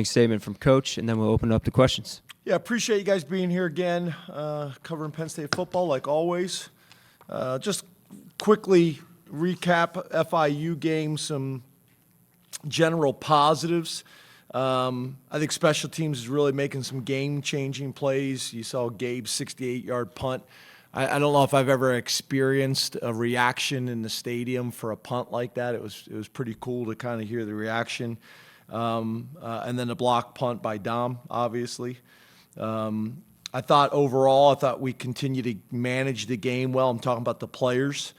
Statement from Coach, and then we'll open it up to questions. Yeah, appreciate you guys being here again, covering Penn State football like always. Just quickly recap FIU game, some general positives. I think special teams is really making some game-changing plays. You saw Gabe's 68-yard punt. I don't know if I've ever experienced a reaction in the stadium for a punt like that. It was pretty cool to kind of hear the reaction. And then the block punt by Dom, obviously. I thought we continue to manage the game well. I'm talking about the players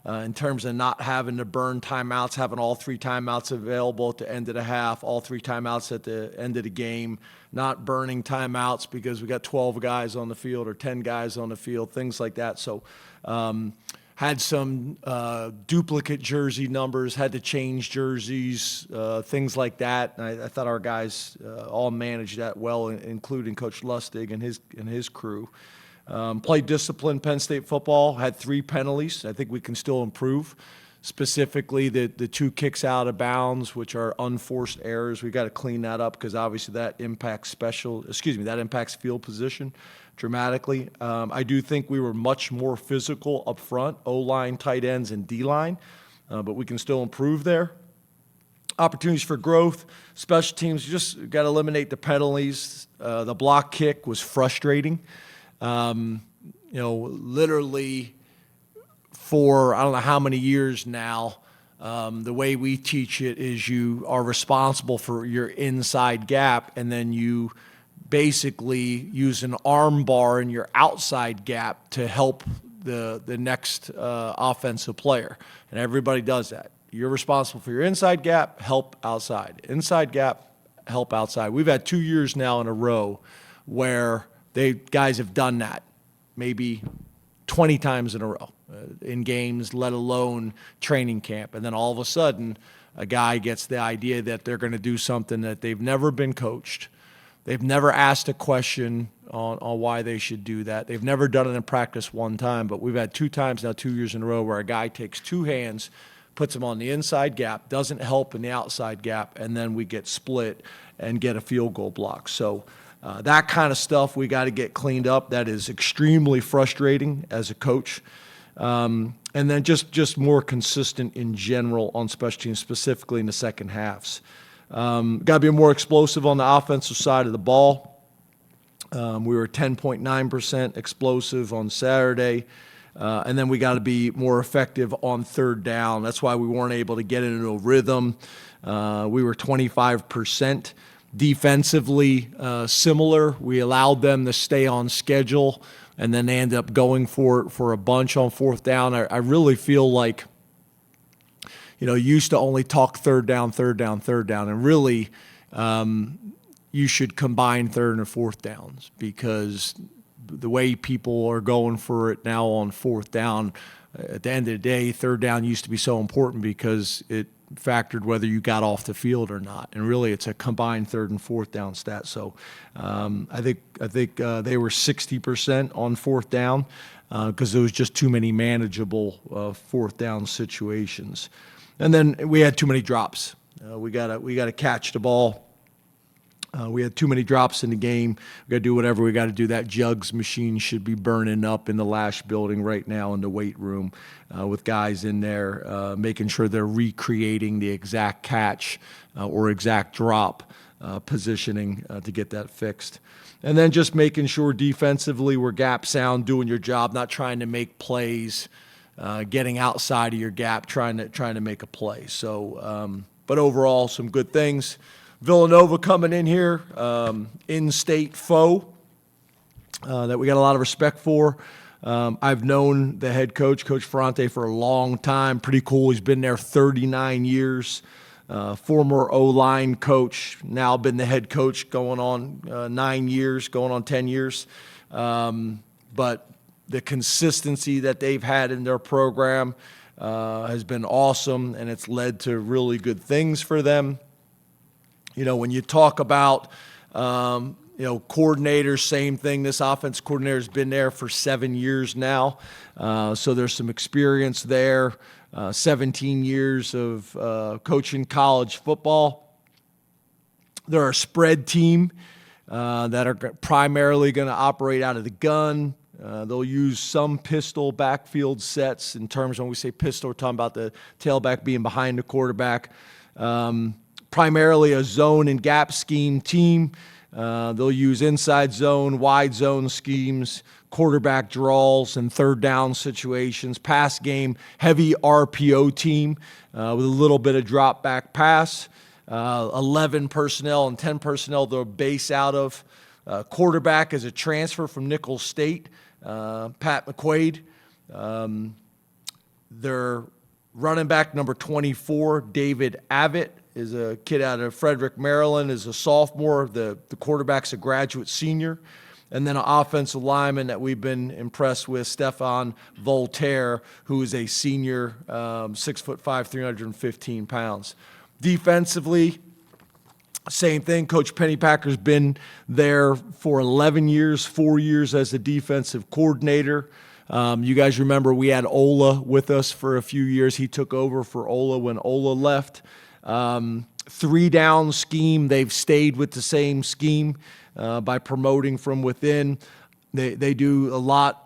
in terms of not having to burn timeouts, having all 3 timeouts available at the end of the half, all 3 timeouts at the end of the game, not burning timeouts because we got 12 guys on the field or 10 guys on the field, things like that. So had some duplicate jersey numbers, had to change jerseys, things like that. And I thought our guys all managed that well, including Coach Lustig and his crew. Played disciplined Penn State football, had 3 penalties. I think we can still improve. Specifically, the 2 kicks out of bounds, which are unforced errors. We got to clean that up because obviously that impacts field position dramatically. I do think we were much more physical up front, O-line, tight ends, and D-line, but we can still improve there. Opportunities for growth. Special teams, just got to eliminate the penalties. The block kick was frustrating. Literally for I don't know how many years now, the way we teach it is you are responsible for your inside gap, and then you basically use an arm bar in your outside gap to help the next offensive player. And everybody does that. You're responsible for your inside gap, help outside. Inside gap, help outside. We've had 2 years now in a row where guys have done that maybe 20 times in a row in games, let alone training camp. And then all of a sudden, a guy gets the idea that they're going to do something that they've never been coached. They've never asked a question on why they should do that. They've never done it in practice one time, but we've had 2 times now, 2 years in a row, where a guy takes 2 hands, puts them on the inside gap, doesn't help in the outside gap, and then we get split and get a field goal block. So that kind of stuff we got to get cleaned up. That is extremely frustrating as a coach. And then just more consistent in general on special teams, specifically in the second halves. Got to be more explosive on the offensive side of the ball. We were 10.9% explosive on Saturday. And then we got to be more effective on third down. That's why we weren't able to get into a rhythm. We were 25%. Defensively, similar. We allowed them to stay on schedule, and then they end up going for a bunch on fourth down. I really feel like, used to only talk third down, and really you should combine third and fourth downs, because the way people are going for it now on fourth down, at the end of the day, third down used to be so important because it factored whether you got off the field or not, and really it's a combined third and fourth down stat. So I think they were 60% on fourth down because there was just too many manageable fourth down situations, and then we had too many drops. We gotta catch the ball. We had too many drops in the game. We got to do whatever we got to do. That jugs machine should be burning up in the Lash building right now in the weight room with guys in there making sure they're recreating the exact catch or exact drop positioning to get that fixed. And then just making sure defensively we're gap sound, doing your job, not trying to make plays, getting outside of your gap, trying to make a play. So, but overall, some good things. Villanova coming in here, in-state foe that we got a lot of respect for. I've known the head coach, Coach Ferrante, for a long time. Pretty cool. He's been there 39 years. Former O-line coach, now been the head coach going on 9 years, going on 10 years. But the consistency that they've had in their program has been awesome, and it's led to really good things for them. When you talk about, coordinators, same thing. This offense coordinator has been there for 7 years now. So there's some experience there, 17 years of coaching college football. They're a spread team that are primarily going to operate out of the gun. They'll use some pistol backfield sets. In terms, when we say pistol, we're talking about the tailback being behind the quarterback. Primarily a zone and gap scheme team. They'll use inside zone, wide zone schemes, quarterback draws, and third down situations. Pass game, heavy RPO team with a little bit of drop back pass. 11 personnel and 10 personnel they'll base out of. Quarterback is a transfer from Nicholls State, Pat McQuaid. Their running back number 24, David Abbott, is a kid out of Frederick, Maryland, is a sophomore. The quarterback's a graduate senior. And then an offensive lineman that we've been impressed with, Stefan Voltaire, who is a senior, 6'5", 315 pounds. Defensively, same thing. Coach Pennypacker's been there for 11 years, 4 years as a defensive coordinator. You guys remember we had Ola with us for a few years. He took over for Ola when Ola left. 3-down scheme. They've stayed with the same scheme by promoting from within. They do a lot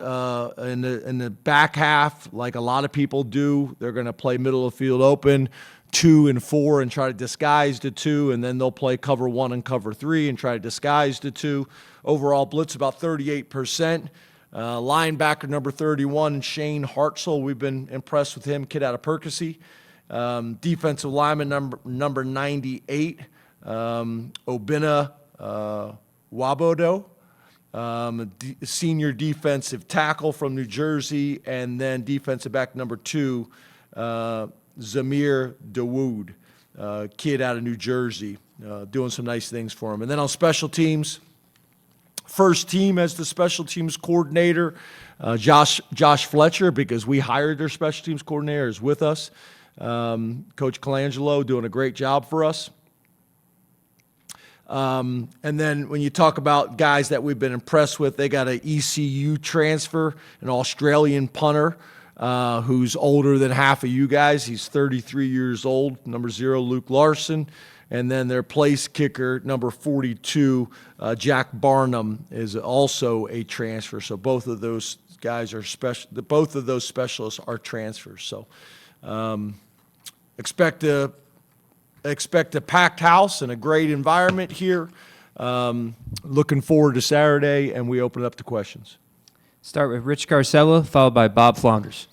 in the back half, like a lot of people do. They're going to play middle of field open, 2 and 4, and try to disguise the 2, and then they'll play cover 1 and cover 3 and try to disguise the 2. Overall blitz about 38%. Linebacker number 31, Shane Hartzell. We've been impressed with him, kid out of Percy. Defensive lineman number 98, Obina Wabodo. Senior defensive tackle from New Jersey, and then defensive back number 2, Zamir Dawood, kid out of New Jersey, doing some nice things for him. And then on special teams, first team as the special teams coordinator, Josh Fletcher, because we hired their special teams coordinator, is with us. Coach Colangelo doing a great job for us. And then when you talk about guys that we've been impressed with, they got an ECU transfer, an Australian punter who's older than half of you guys. He's 33 years old, number 0, Luke Larson. And then their place kicker, number 42, Jack Barnum, is also a transfer. So both of those guys are special. Both of those specialists are transfers. So expect a packed house and a great environment here. Looking forward to Saturday, and we open it up to questions. Start with Rich Garcella, followed by Bob Flounders.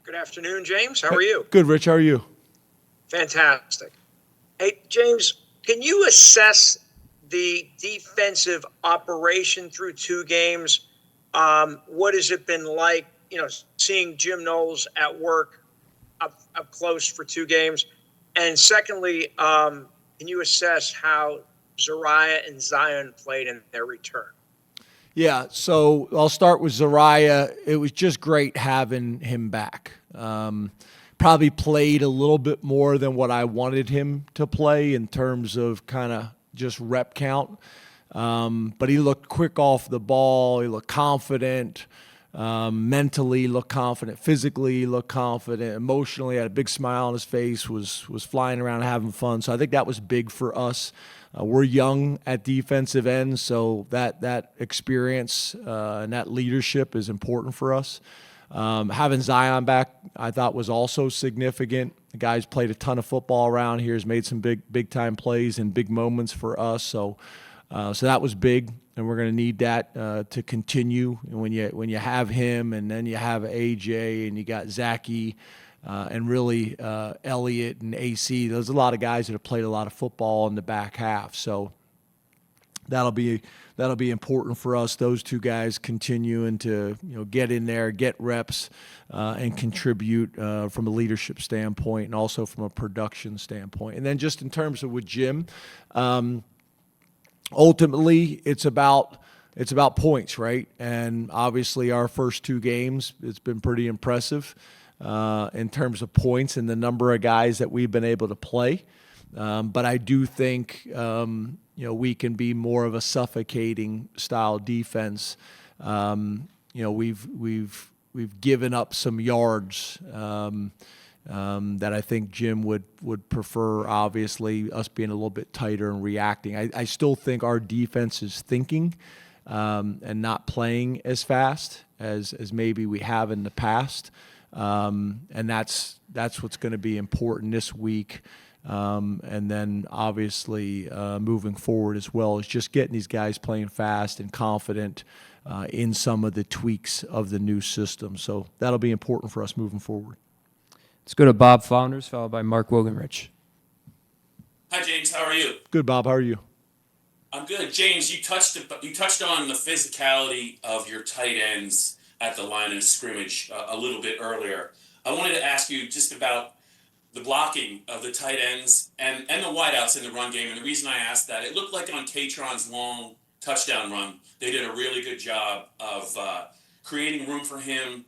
Good afternoon, James. How are you? Good, Rich. How are you? Fantastic. Hey, James, can you assess the defensive operation through 2 games? What has it been like, seeing Jim Knowles at work up close for 2 games? And secondly, can you assess how Zariah and Zion played in their return? Yeah, so I'll start with Zariah. It was just great having him back. Probably played a little bit more than what I wanted him to play in terms of kind of just rep count. But he looked quick off the ball. He looked confident. Mentally looked confident. Physically looked confident. Emotionally had a big smile on his face, was flying around having fun. So I think that was big for us. We're young at defensive end, so that experience and that leadership is important for us. Having Zion back, I thought, was also significant. The guy's played a ton of football around here, has made some big time plays and big moments for us. So that was big, and we're going to need that to continue. And when you have him, and then you have AJ, and you got Zachy, and really Elliott and AC. There's a lot of guys that have played a lot of football in the back half. So that'll be important for us. Those 2 guys continuing to get in there, get reps, and contribute from a leadership standpoint and also from a production standpoint. And then just in terms of with Jim, ultimately it's about points, right? And obviously our first 2 games, it's been pretty impressive in terms of points and the number of guys that we've been able to play. But I do think we can be more of a suffocating style defense. We've given up some yards, that I think Jim would prefer, obviously, us being a little bit tighter and reacting. I still think our defense is thinking and not playing as fast as maybe we have in the past. And that's what's going to be important this week. And then obviously moving forward as well is just getting these guys playing fast and confident in some of the tweaks of the new system. So that'll be important for us moving forward. Let's go to Bob Flounders, followed by Mark Wogenrich. Hi, James. How are you? Good, Bob. How are you? I'm good. James, you touched on the physicality of your tight ends at the line of scrimmage a little bit earlier. I wanted to ask you just about the blocking of the tight ends and the wideouts in the run game. And the reason I asked that, it looked like on Katron's long touchdown run, they did a really good job of creating room for him,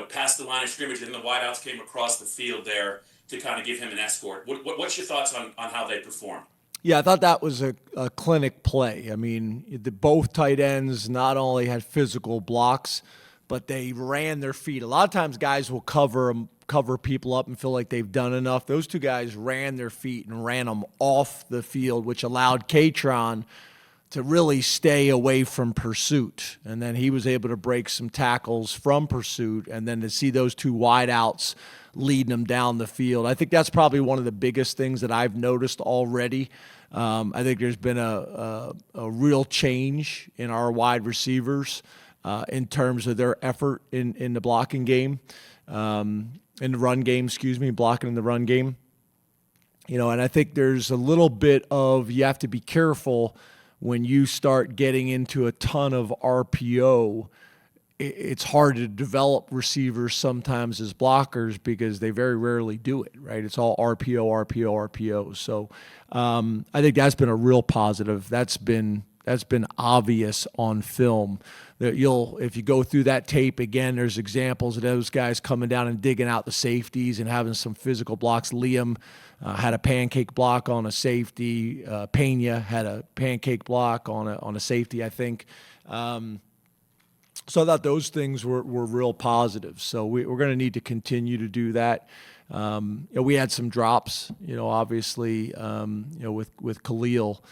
past the line of scrimmage, and the wideouts came across the field there to kind of give him an escort. What's your thoughts on how they performed? Yeah, I thought that was a clinic play. I mean, both tight ends not only had physical blocks, but they ran their feet. A lot of times guys will cover people up and feel like they've done enough. Those two guys ran their feet and ran them off the field, which allowed Katron to really stay away from pursuit. And then he was able to break some tackles from pursuit, and then to see those two wideouts leading them down the field. I think that's probably one of the biggest things that I've noticed already. I think there's been a real change in our wide receivers in terms of their effort in the blocking game, in the run game, blocking in the run game. And I think there's a little bit of, you have to be careful when you start getting into a ton of RPO. It's hard to develop receivers sometimes as blockers because they very rarely do it, right? It's all RPO. So I think that's been a real positive. That's been obvious on film. That if you go through that tape again, there's examples of those guys coming down and digging out the safeties and having some physical blocks. Liam had a pancake block on a safety. Pena had a pancake block on a safety, I think. So I thought those things were real positive. So we're going to need to continue to do that. We had some drops, obviously, with Khalil.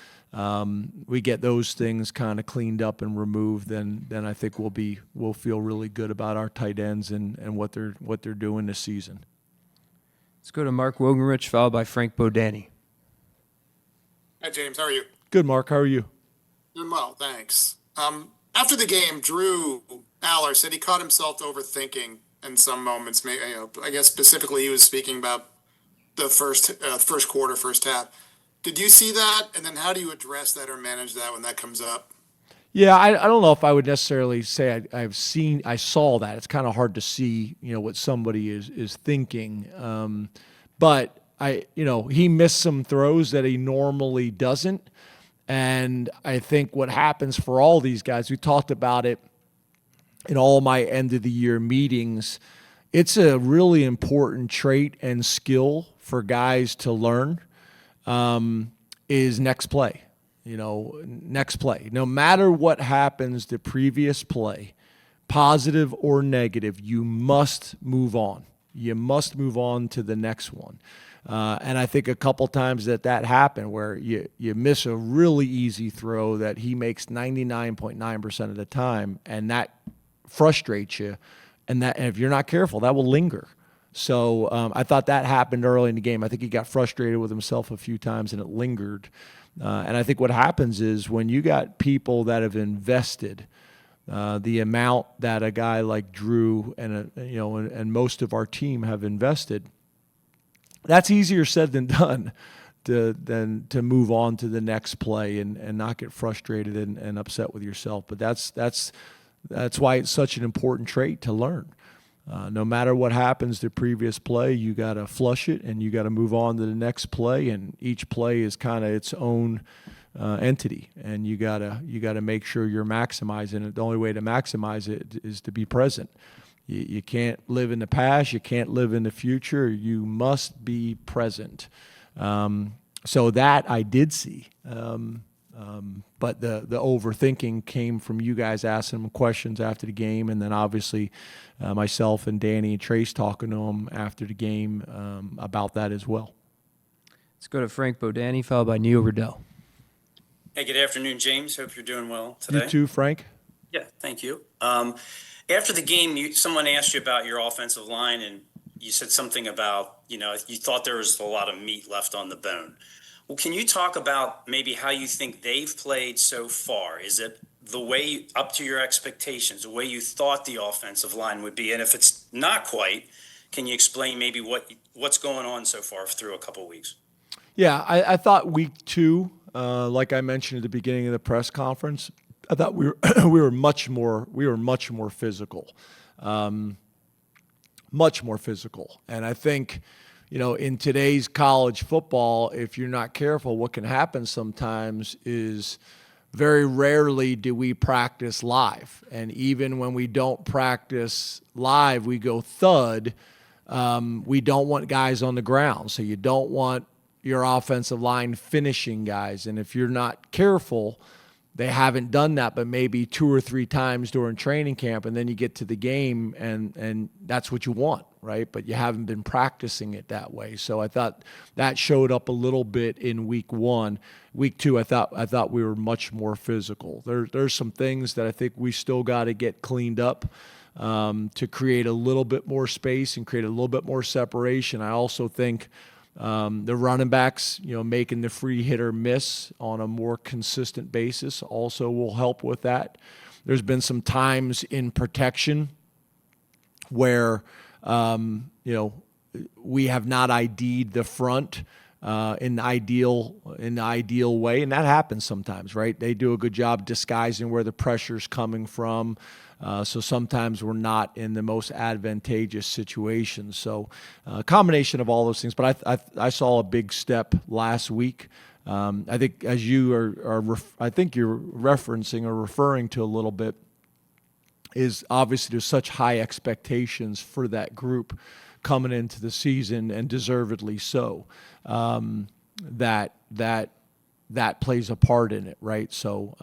We get those things kind of cleaned up and removed, then I think we'll feel really good about our tight ends and what they're doing this season. Let's go to Mark Wogenrich, followed by Frank Bodani. Hi, James. How are you? Good, Mark. How are you? Doing well, thanks. After the game, Drew Aller said he caught himself overthinking in some moments. I guess specifically he was speaking about the first quarter, first half. Did you see that? And then how do you address that or manage that when that comes up? Yeah, I don't know if I would necessarily say I saw that. It's kind of hard to see, what somebody is thinking. But he missed some throws that he normally doesn't. And I think what happens for all these guys, we talked about it in all my end of the year meetings, it's a really important trait and skill for guys to learn, is next play. Next play. No matter what happens the previous play, positive or negative, you must move on. You must move on to the next one. And I think a couple times that happened where you miss a really easy throw that he makes 99.9% of the time, and that frustrates you. And if you're not careful, that will linger. So I thought that happened early in the game. I think he got frustrated with himself a few times, and it lingered. And I think what happens is when you got people that have invested the amount that a guy like Drew and most of our team have invested, that's easier said than done than to move on to the next play and not get frustrated and upset with yourself. But that's why it's such an important trait to learn. No matter what happens the previous play, you got to flush it and you got to move on to the next play. And each play is kind of its own entity, and you gotta make sure you're maximizing it. The only way to maximize it is to be present. You can't live in the past. You can't live in the future. You must be present. So that I did see. But the overthinking came from you guys asking them questions after the game, and then obviously myself and Danny and Trace talking to them after the game about that as well. Let's go to Frank Bodani, followed by Neil Riddell. Hey, good afternoon, James. Hope you're doing well today. You too, Frank. Yeah, thank you. After the game, someone asked you about your offensive line, and you said something about, you thought there was a lot of meat left on the bone. Well, can you talk about maybe how you think they've played so far? Is it the way up to your expectations, the way you thought the offensive line would be? And if it's not quite, can you explain maybe what's going on so far through a couple of weeks? Yeah, I thought week 2, like I mentioned at the beginning of the press conference, I thought we were much more physical, much more physical. And I think, in today's college football, if you're not careful, what can happen sometimes is very rarely do we practice live. And even when we don't practice live, we go thud. We don't want guys on the ground. So you don't want your offensive line finishing guys. And if you're not careful, they haven't done that, but maybe 2 or 3 times during training camp, and then you get to the game, and that's what you want, right? But you haven't been practicing it that way. So I thought that showed up a little bit in week 1. Week 2, I thought we were much more physical. There's some things that I think we still got to get cleaned up to create a little bit more space and create a little bit more separation. I also think the running backs, making the free hitter miss on a more consistent basis also will help with that. There's been some times in protection where, we have not ID'd the front in the ideal way, and that happens sometimes, right? They do a good job disguising where the pressure's coming from. So sometimes we're not in the most advantageous situations. So a combination of all those things. But I saw a big step last week. I think as you I think you're referencing or referring to a little bit, is obviously there's such high expectations for that group coming into the season, and deservedly so. That plays a part in it, right? So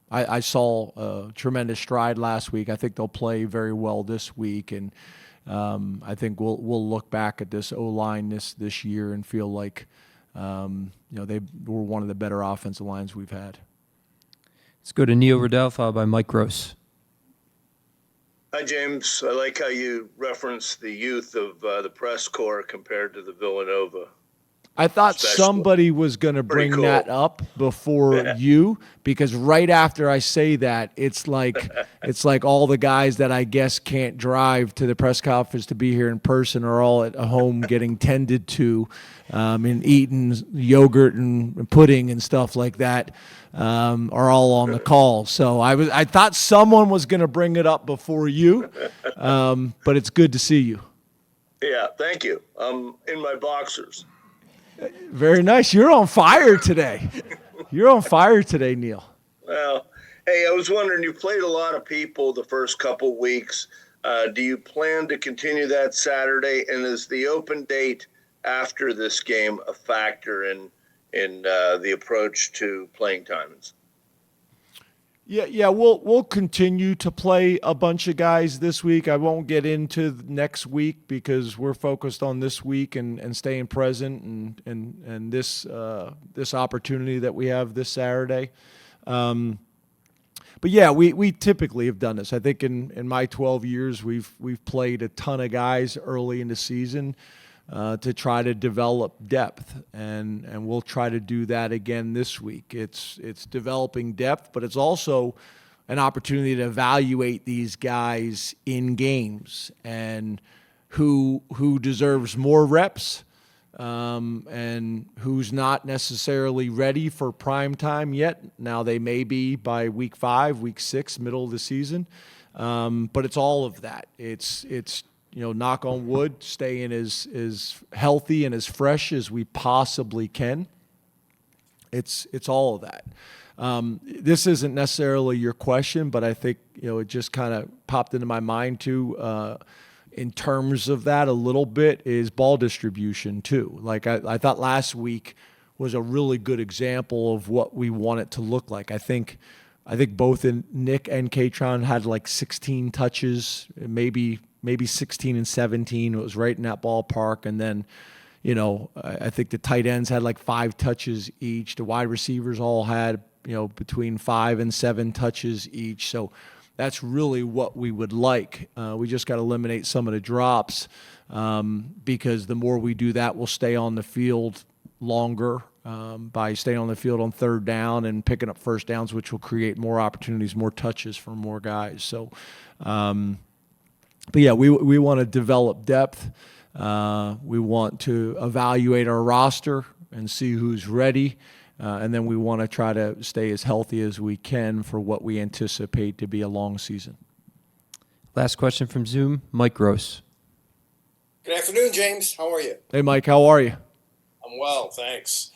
I saw a tremendous stride last week. I think they'll play very well this week, and I think we'll look back at this O-line this year and feel like they were one of the better offensive lines we've had. Let's go to Neil Riddell, followed by Mike Gross. Hi, James. I like how you referenced the youth of the press corps compared to the Villanova. I thought somebody was going to bring that up before you, because right after I say that, it's like all the guys that I guess can't drive to the press conference to be here in person are all at home getting tended to and eating yogurt and pudding and stuff like that are all on the call. So I thought someone was going to bring it up before you, but it's good to see you. Yeah, thank you. I'm in my boxers. Very nice. You're on fire today. You're on fire today, Neil. Well, hey, I was wondering, you played a lot of people the first couple weeks. Do you plan to continue that Saturday? And is the open date after this game a factor in the approach to playing times? Yeah, we'll continue to play a bunch of guys this week. I won't get into next week because we're focused on this week and staying present and this opportunity that we have this Saturday. But yeah, we typically have done this. I think in my 12 years we've played a ton of guys early in the season to try to develop depth, and we'll try to do that again this week. It's developing depth, but it's also an opportunity to evaluate these guys in games and who deserves more reps and who's not necessarily ready for prime time yet. Now they may be by week 5, week 6, middle of the season, but it's all of that. It's knock on wood, staying as healthy and as fresh as we possibly can. It's all of that. This isn't necessarily your question, but I think it just kind of popped into my mind too. In terms of that, a little bit is ball distribution too. Like I thought last week was a really good example of what we want it to look like. I think both Nick and Katron had like 16 touches, maybe 16 and 17. It was right in that ballpark. And then, I think the tight ends had like 5 touches each. The wide receivers all had, between 5 and 7 touches each. So that's really what we would like. We just got to eliminate some of the drops because the more we do that, we'll stay on the field longer by staying on the field on third down and picking up first downs, which will create more opportunities, more touches for more guys. So, but yeah, we want to develop depth. We want to evaluate our roster and see who's ready. And then we want to try to stay as healthy as we can for what we anticipate to be a long season. Last question from Zoom, Mike Gross. Good afternoon, James. How are you? Hey, Mike, how are you? I'm well, thanks.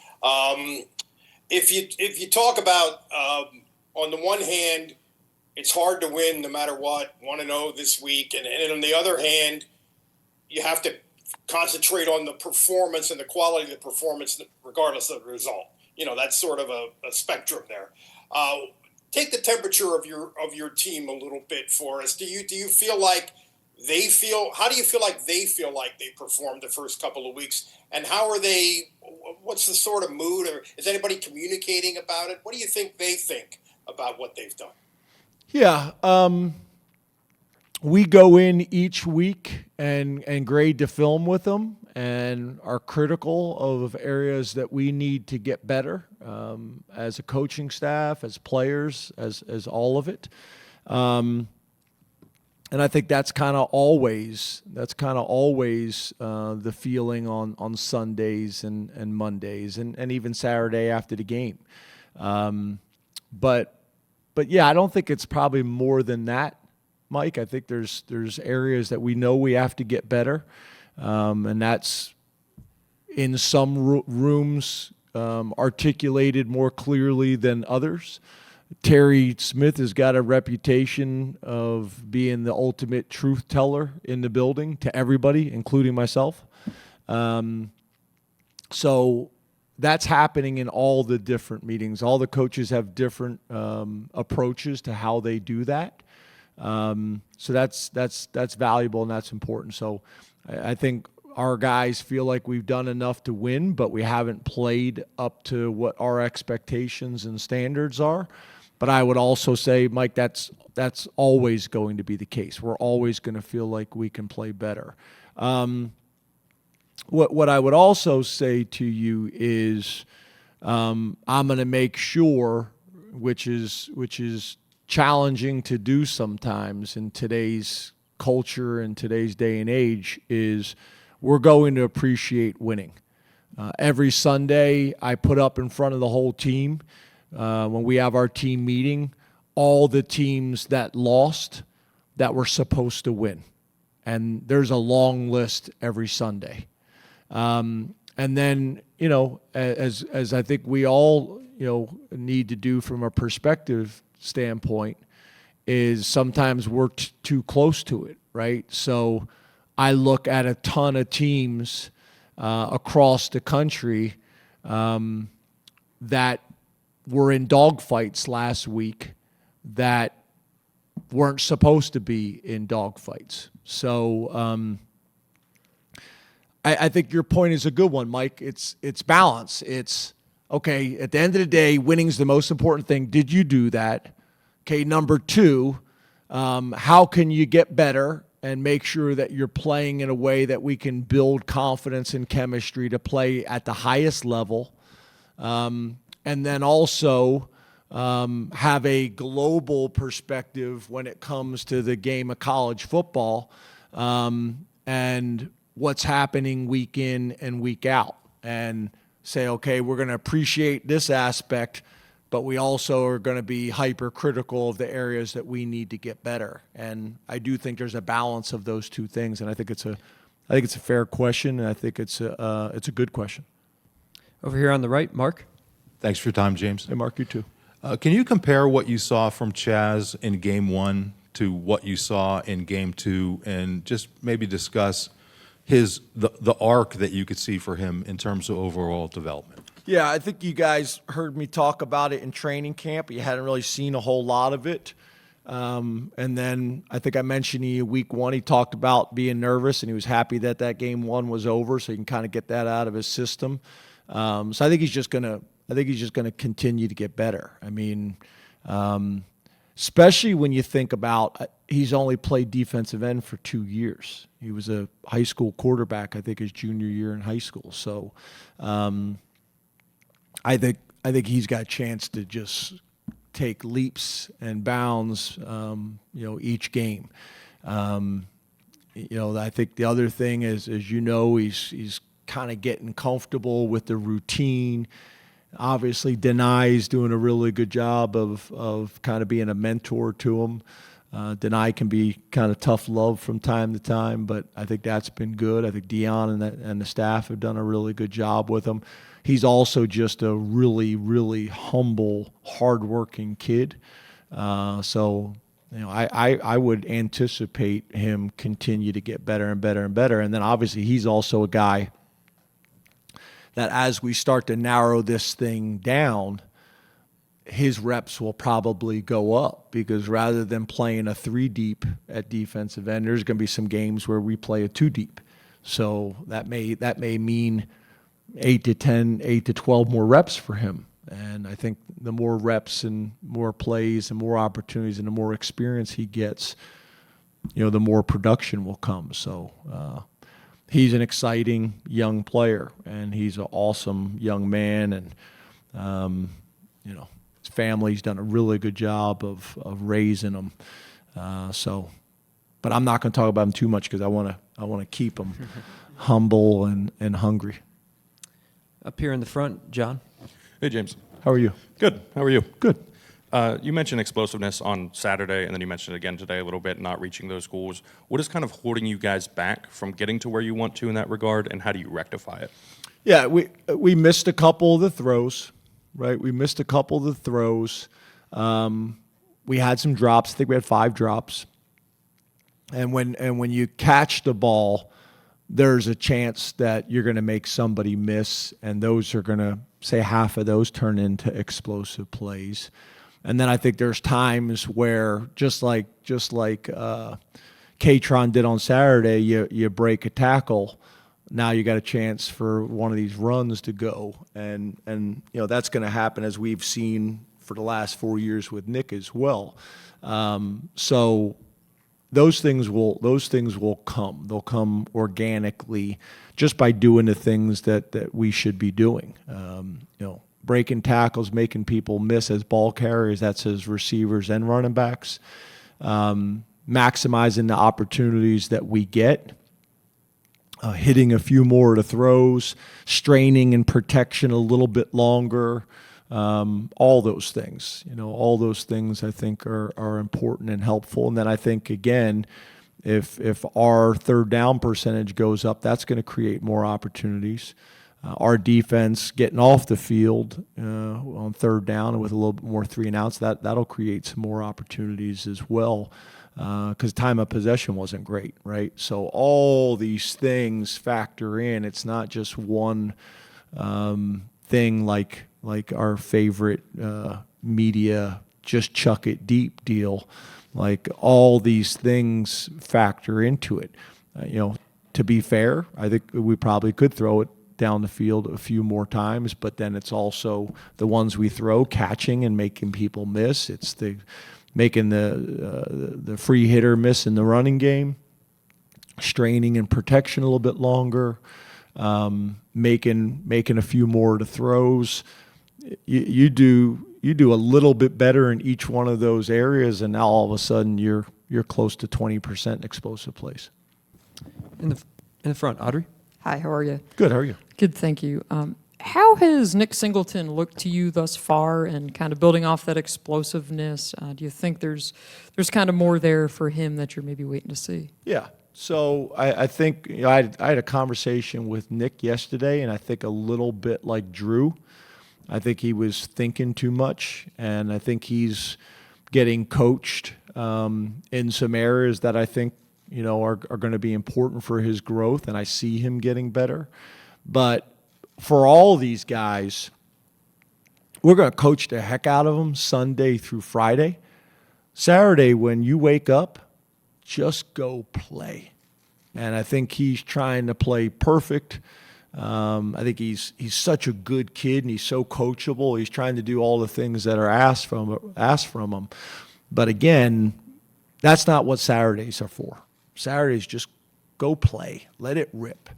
If you talk about on the one hand, it's hard to win no matter what, 1-0 this week, and on the other hand, you have to concentrate on the performance and the quality of the performance regardless of the result. That's sort of a spectrum there. Take the temperature of your team a little bit for us. Do you feel like how do you feel like they performed the first couple of weeks, and what's the sort of mood, or is anybody communicating about it? What do you think they think about what they've done? Yeah. We go in each week and grade the film with them and are critical of areas that we need to get better as a coaching staff, as players, as all of it. And I think that's kind of always the feeling on Sundays and Mondays and even Saturday after the game. But yeah, I don't think it's probably more than that, Mike. I think there's areas that we know we have to get better, and that's in some rooms articulated more clearly than others. Terry Smith has got a reputation of being the ultimate truth teller in the building to everybody, including myself. So that's happening in all the different meetings. All the coaches have different approaches to how they do that. So that's valuable and that's important. So I think our guys feel like we've done enough to win, but we haven't played up to what our expectations and standards are. But I would also say, Mike, that's always going to be the case. We're always going to feel like we can play better. What I would also say to you is I'm going to make sure, which is challenging to do sometimes in today's culture and today's day and age, is we're going to appreciate winning. Every Sunday I put up in front of the whole team, when we have our team meeting, all the teams that lost that were supposed to win. And there's a long list every Sunday. And then, as I think we all, need to do from a perspective standpoint, is sometimes we're too close to it, right? So I look at a ton of teams across the country that were in dogfights last week that weren't supposed to be in dogfights. So I think your point is a good one, Mike. It's balance. It's, okay, at the end of the day, winning's the most important thing. Did you do that? Okay, number 2, how can you get better and make sure that you're playing in a way that we can build confidence and chemistry to play at the highest level? And then also have a global perspective when it comes to the game of college football and what's happening week in and week out, and say, okay, we're going to appreciate this aspect, but we also are going to be hypercritical of the areas that we need to get better. And I do think there's a balance of those two things, and I think it's a fair question, and I think it's a good question. Over here on the right, Mark. Thanks for your time, James. Hey, Mark, you too. Can you compare what you saw from Chaz in Game 1 to what you saw in Game 2, and just maybe discuss the arc that you could see for him in terms of overall development? Yeah, I think you guys heard me talk about it in training camp. You hadn't really seen a whole lot of it. And then I think I mentioned to you week one, he talked about being nervous and he was happy that that game one was over, so he can kind of get that out of his system. So I think he's just gonna continue to get better. I mean, especially when you think about he's only played defensive end for 2 years. He was a high school quarterback, I think, his junior year in high school. So I think he's got a chance to just take leaps and bounds, each game. I think the other thing is, as you know, he's kind of getting comfortable with the routine. Obviously, Denai's doing a really good job of kind of being a mentor to him. Denai can be kind of tough love from time to time, but I think that's been good. I think Dion and the staff have done a really good job with him. He's also just a really, really humble, hardworking kid. So I would anticipate him continue to get better and better and better. And then obviously he's also a guy that as we start to narrow this thing down, his reps will probably go up, because rather than playing a 3 deep at defensive end, there's going to be some games where we play a 2 deep. So that may mean 8 to 10, 8 to 12 more reps for him. And I think the more reps and more plays and more opportunities and the more experience he gets, the more production will come. So he's an exciting young player, and he's an awesome young man. And, his family's done a really good job of raising him. But I'm not going to talk about him too much, because I want to keep him humble and hungry. Up here in the front, John. Hey, James. How are you? Good. How are you? Good. You mentioned explosiveness on Saturday, and then you mentioned it again today a little bit, not reaching those goals. What is kind of holding you guys back from getting to where you want to in that regard, and how do you rectify it? Yeah, we missed a couple of the throws, right? We missed a couple of the throws. We had some drops. I think we had 5 drops. And when you catch the ball, there's a chance that you're going to make somebody miss, and those are going to, say, half of those turn into explosive plays. And then I think there's times where, just like Katron did on Saturday, you break a tackle. Now you got a chance for one of these runs to go, and that's going to happen, as we've seen for the last 4 years with Nick as well. So those things will come. They'll come organically just by doing the things that we should be doing. Breaking tackles, making people miss as ball carriers, that's as receivers and running backs. Maximizing the opportunities that we get. Hitting a few more of the throws, straining and protection a little bit longer. All those things, I think are important and helpful. And then I think, again, if our third down percentage goes up, that's going to create more opportunities. Our defense getting off the field on third down with a little bit more 3 and outs, that'll create some more opportunities as well, because time of possession wasn't great, right? So all these things factor in. It's not just one thing like our favorite media just chuck it deep deal. Like, all these things factor into it. To be fair, I think we probably could throw it down the field a few more times, but then it's also the ones we throw, catching and making people miss. It's making the free hitter miss in the running game, straining and protection a little bit longer, making a few more of the throws. You do a little bit better in each one of those areas, and now all of a sudden you're close to 20% explosive plays. In the front, Audrey. Hi, how are you? Good, how are you? Good, thank you. How has Nick Singleton looked to you thus far, and kind of building off that explosiveness? Do you think there's kind of more there for him that you're maybe waiting to see? Yeah. So I think I had a conversation with Nick yesterday, and I think a little bit like Drew. I think he was thinking too much, and I think he's getting coached in some areas that I think are going to be important for his growth, and I see him getting better. But for all these guys, we're going to coach the heck out of them Sunday through Friday. Saturday, when you wake up, just go play. And I think he's trying to play perfect. I think he's such a good kid, and he's so coachable. He's trying to do all the things that are asked from him. But again, that's not what Saturdays are for. Saturdays, just go play. Let it rip.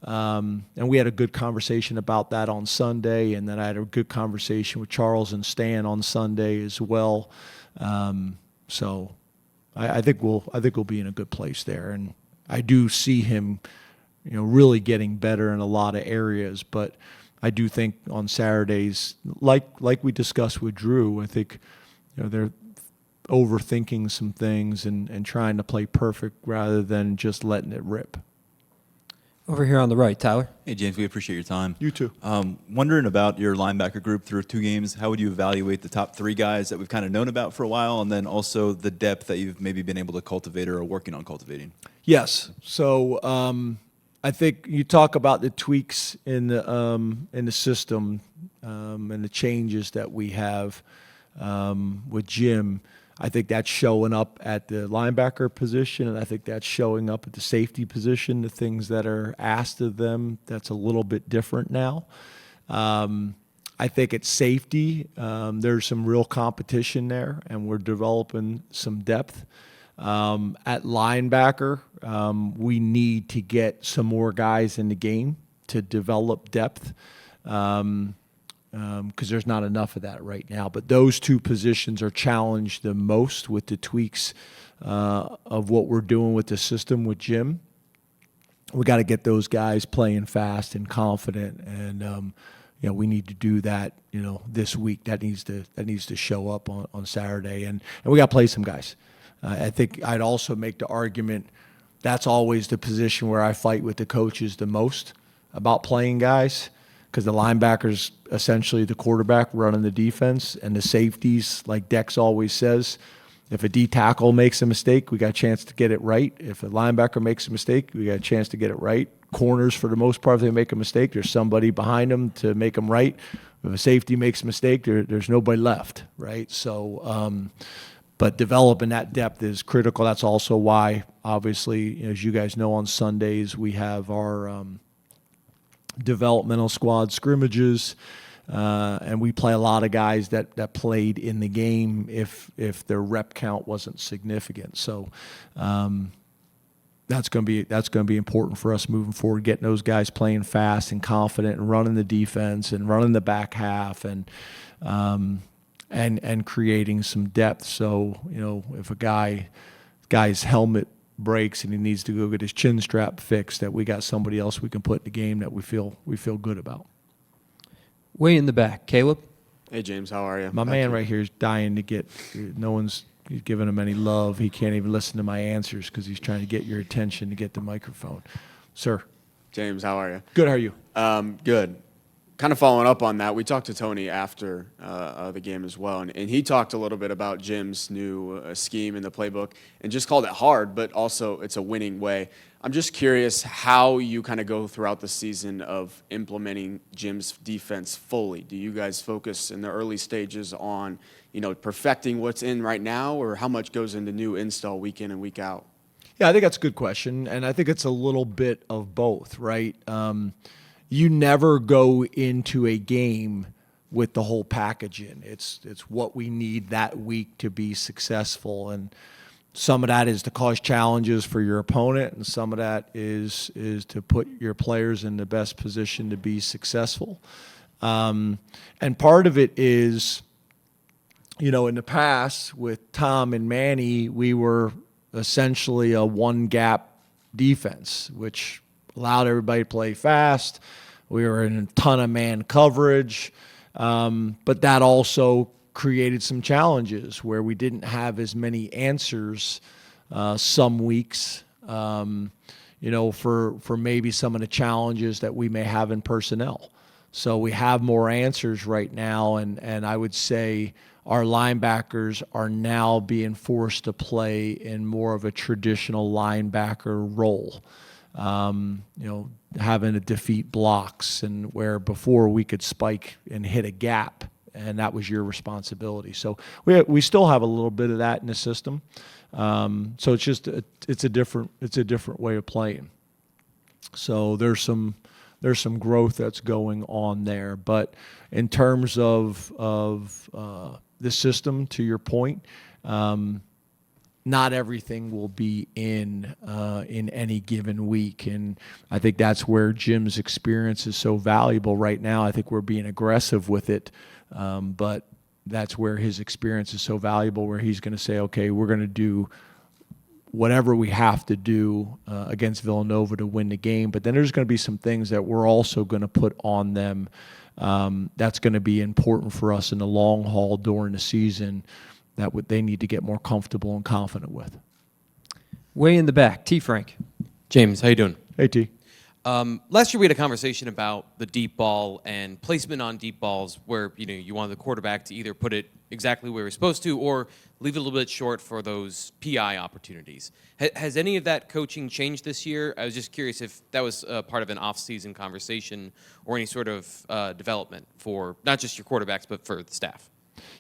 And we had a good conversation about that on Sunday, and then I had a good conversation with Charles and Stan on Sunday as well. So I think we'll be in a good place there, and I do see him, really getting better in a lot of areas. But I do think on Saturdays, like we discussed with Drew, I think they're overthinking some things and trying to play perfect rather than just letting it rip. Over here on the right, Tyler. Hey, James, we appreciate your time. You too. Wondering about your linebacker group through 2 games. How would you evaluate the top 3 guys that we've kind of known about for a while, and then also the depth that you've maybe been able to cultivate or are working on cultivating? Yes. So I think you talk about the tweaks in the system and the changes that we have with Jim. I think that's showing up at the linebacker position, and I think that's showing up at the safety position, the things that are asked of them. That's a little bit different now. I think at safety, there's some real competition there, and we're developing some depth. At linebacker, we need to get some more guys in the game to develop depth. Because there's not enough of that right now. But those 2 positions are challenged the most with the tweaks of what we're doing with the system with Jim. We got to get those guys playing fast and confident, and we need to do that. This week that needs to show up on Saturday, and we got to play some guys. I think I'd also make the argument that's always the position where I fight with the coaches the most about playing guys. Because the linebacker's essentially the quarterback running the defense, and the safeties, like Dex always says, if a D tackle makes a mistake, we got a chance to get it right. If a linebacker makes a mistake, we got a chance to get it right. Corners, for the most part, if they make a mistake, there's somebody behind them to make them right. If a safety makes a mistake, there's nobody left, right? So, but developing that depth is critical. That's also why, obviously, as you guys know, on Sundays we have our developmental squad scrimmages, and we play a lot of guys that played in the game if their rep count wasn't significant. So that's going to be important for us moving forward, getting those guys playing fast and confident and running the defense and running the back half and creating some depth. So if a guy's helmet breaks and he needs to go get his chin strap fixed, that we got somebody else we can put in the game that we feel good about. Way in the back, Caleb. Hey, James, how are you? My man right here is dying to get. No one's giving him any love. He can't even listen to my answers because he's trying to get your attention to get the microphone. Sir. James, how are you? Good. How are you? Good. Kind of following up on that, we talked to Tony after the game as well, and he talked a little bit about Jim's new scheme in the playbook and just called it hard, but also it's a winning way. I'm just curious how you kind of go throughout the season of implementing Jim's defense fully. Do you guys focus in the early stages on, perfecting what's in right now, or how much goes into new install week in and week out? Yeah, I think that's a good question, and I think it's a little bit of both, right? You never go into a game with the whole package in. It's what we need that week to be successful, and some of that is to cause challenges for your opponent, and some of that is to put your players in the best position to be successful. And part of it is, in the past with Tom and Manny, we were essentially a one-gap defense, which allowed everybody to play fast. We were in a ton of man coverage, but that also created some challenges where we didn't have as many answers some weeks, for maybe some of the challenges that we may have in personnel. So we have more answers right now, and I would say our linebackers are now being forced to play in more of a traditional linebacker role. having to defeat blocks, and where before we could spike and hit a gap, and that was your responsibility. So we still have a little bit of that in the system. So it's just it's a different way of playing. So there's some growth that's going on there. But in terms of the system, to your point, not everything will be in any given week, and I think that's where Jim's experience is so valuable right now. I think we're being aggressive with it, but that's where his experience is so valuable, where he's going to say, okay, we're going to do whatever we have to do against Villanova to win the game, but then there's going to be some things that we're also going to put on them that's going to be important for us in the long haul during the season, that they need to get more comfortable and confident with. Way in the back, T. Frank. James, how you doing? Hey, T. Last year we had a conversation about the deep ball and placement on deep balls, where you wanted the quarterback to either put it exactly where he was supposed to or leave it a little bit short for those PI opportunities. Has any of that coaching changed this year? I was just curious if that was part of an off-season conversation or any sort of development for not just your quarterbacks but for the staff.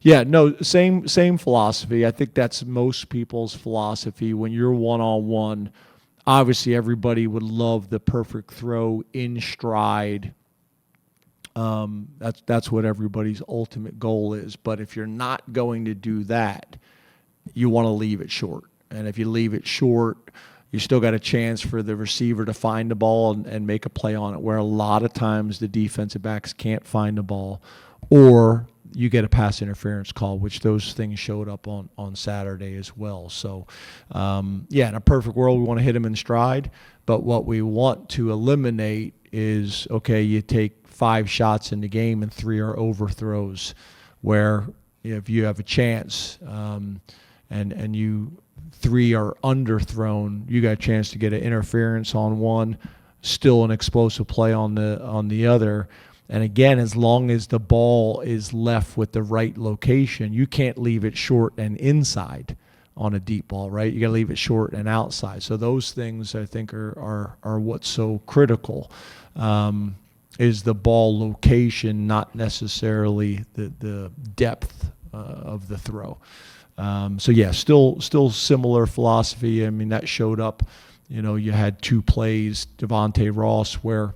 Yeah, no, same philosophy. I think that's most people's philosophy. When you're one-on-one, obviously everybody would love the perfect throw in stride. That's what everybody's ultimate goal is. But if you're not going to do that, you want to leave it short. And if you leave it short, you still got a chance for the receiver to find the ball and make a play on it, where a lot of times the defensive backs can't find the ball, or you get a pass interference call, which those things showed up on Saturday as well. So, yeah, in a perfect world, we want to hit them in stride. But what we want to eliminate is, okay, you take 5 shots in the game and 3 are overthrows, where if you have a chance and you 3 are underthrown, you got a chance to get an interference on one, still an explosive play on the other. And again, as long as the ball is left with the right location, you can't leave it short and inside on a deep ball, right? You got to leave it short and outside. So those things, I think, are what's so critical, is the ball location, not necessarily the depth of the throw. So yeah, still similar philosophy. I mean, that showed up. You had 2 plays, Devontae Ross, where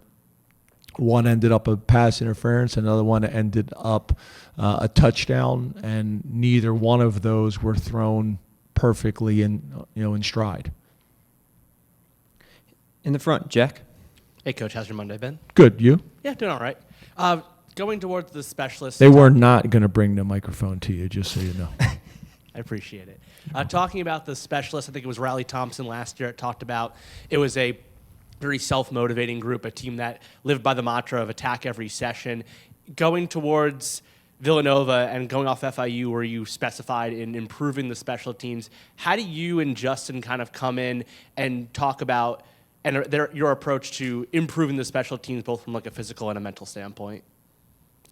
one ended up a pass interference, another one ended up a touchdown, and neither one of those were thrown perfectly in stride. In the front, Jack. Hey, Coach, how's your Monday been? Good, you? Yeah, doing all right. Going towards the specialists. They were not going to bring the microphone to you, just so you know. I appreciate it. Talking about the specialists, I think it was Riley Thompson last year. It talked about it was a very self-motivating group, a team that lived by the mantra of attack every session. Going towards Villanova and going off FIU, where you specified in improving the special teams, how do you and Justin kind of come in and talk about your approach to improving the special teams, both from like a physical and a mental standpoint?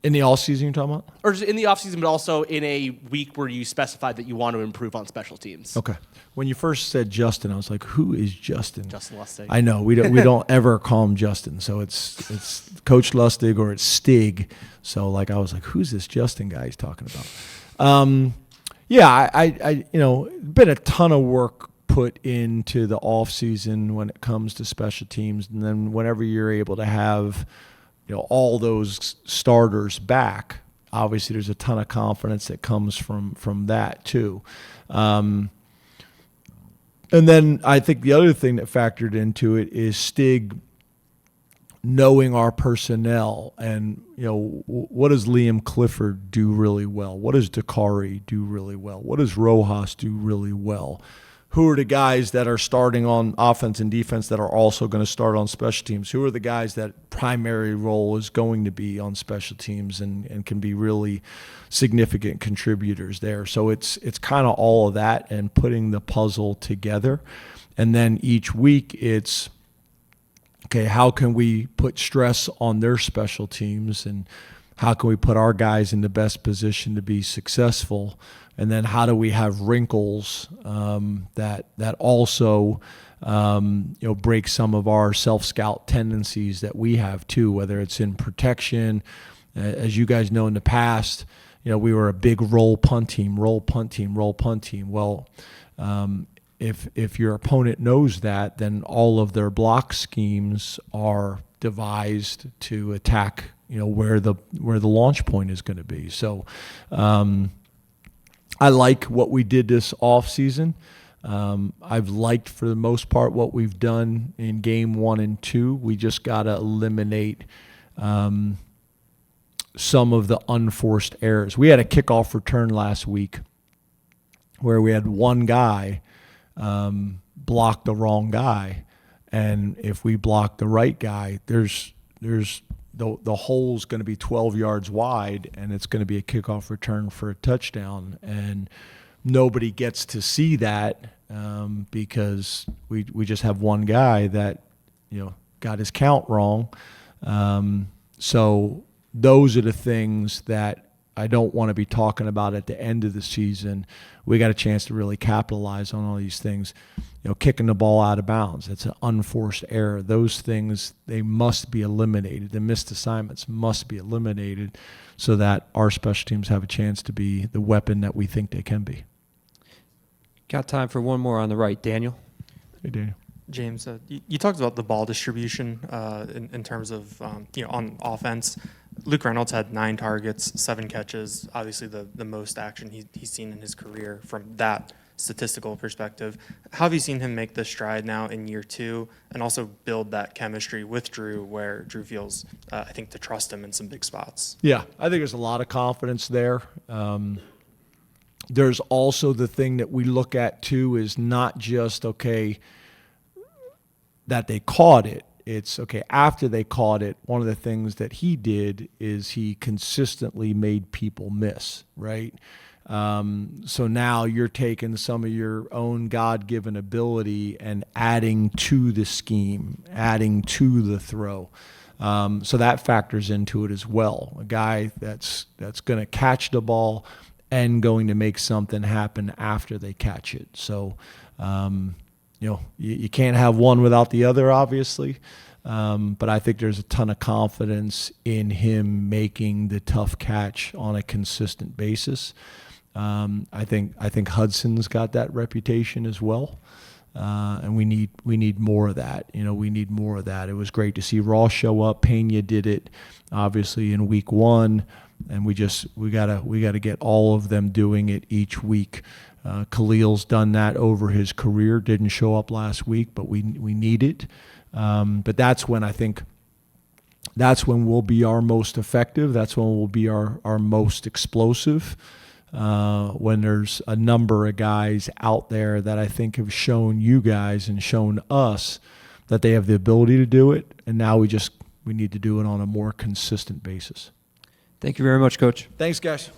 In the offseason you're talking about? Or just in the offseason, but also in a week where you specified that you want to improve on special teams. Okay. When you first said Justin, I was like, who is Justin? Justin Lustig. I know. We don't ever call him Justin. So it's Coach Lustig or it's Stig. So like I was like, who's this Justin guy he's talking about? Yeah, I been a ton of work put into the offseason when it comes to special teams. And then whenever you're able to have all those starters back, obviously there's a ton of confidence that comes from that too. And then I think the other thing that factored into it is Stig knowing our personnel and, what does Liam Clifford do really well? What does Dakari do really well? What does Rojas do really well? Who are the guys that are starting on offense and defense that are also going to start on special teams? Who are the guys that primary role is going to be on special teams and can be really significant contributors there? So it's kind of all of that and putting the puzzle together. And then each week it's, okay, how can we put stress on their special teams and how can we put our guys in the best position to be successful, and then how do we have wrinkles that also break some of our self-scout tendencies that we have too, whether it's in protection. As you guys know, in the past, we were a big roll punt team. Well, if your opponent knows that, then all of their block schemes are devised to attack, where the launch point is going to be. So I like what we did this off season. I've liked, for the most part, what we've done in game 1 and 2. We just got to eliminate some of the unforced errors. We had a kickoff return last week where we had one guy block the wrong guy, and if we block the right guy, there's the hole's going to be 12 yards wide, and it's going to be a kickoff return for a touchdown, and nobody gets to see that because we just have one guy that got his count wrong. So those are the things that I don't want to be talking about at the end of the season. We got a chance to really capitalize on all these things. Kicking the ball out of bounds, that's an unforced error. Those things, they must be eliminated. The missed assignments must be eliminated so that our special teams have a chance to be the weapon that we think they can be. Got time for one more on the right. Daniel? Hey, Daniel. James, you talked about the ball distribution in terms of, on offense. Luke Reynolds had 9 targets, 7 catches, obviously the most action he's seen in his career from that statistical perspective. How have you seen him make this stride now in year 2 and also build that chemistry with Drew where Drew feels, I think, to trust him in some big spots? Yeah, I think there's a lot of confidence there. There's also the thing that we look at too is not just, okay, that they caught it. It's, okay, after they caught it, one of the things that he did is he consistently made people miss, right? So now you're taking some of your own God-given ability and adding to the scheme, adding to the throw. So that factors into it as well. A guy that's going to catch the ball and going to make something happen after they catch it. So, you can't have one without the other, obviously. But I think there's a ton of confidence in him making the tough catch on a consistent basis. I think Hudson's got that reputation as well. And we need more of that. We need more of that. It was great to see Ross show up. Pena did it, obviously, in week 1, and we gotta get all of them doing it each week. Khalil's done that over his career. Didn't show up last week, but we need it. But that's when we'll be our most effective. That's when we'll be our most explosive. When there's a number of guys out there that I think have shown you guys and shown us that they have the ability to do it, and now we need to do it on a more consistent basis. Thank you very much, Coach. Thanks, guys.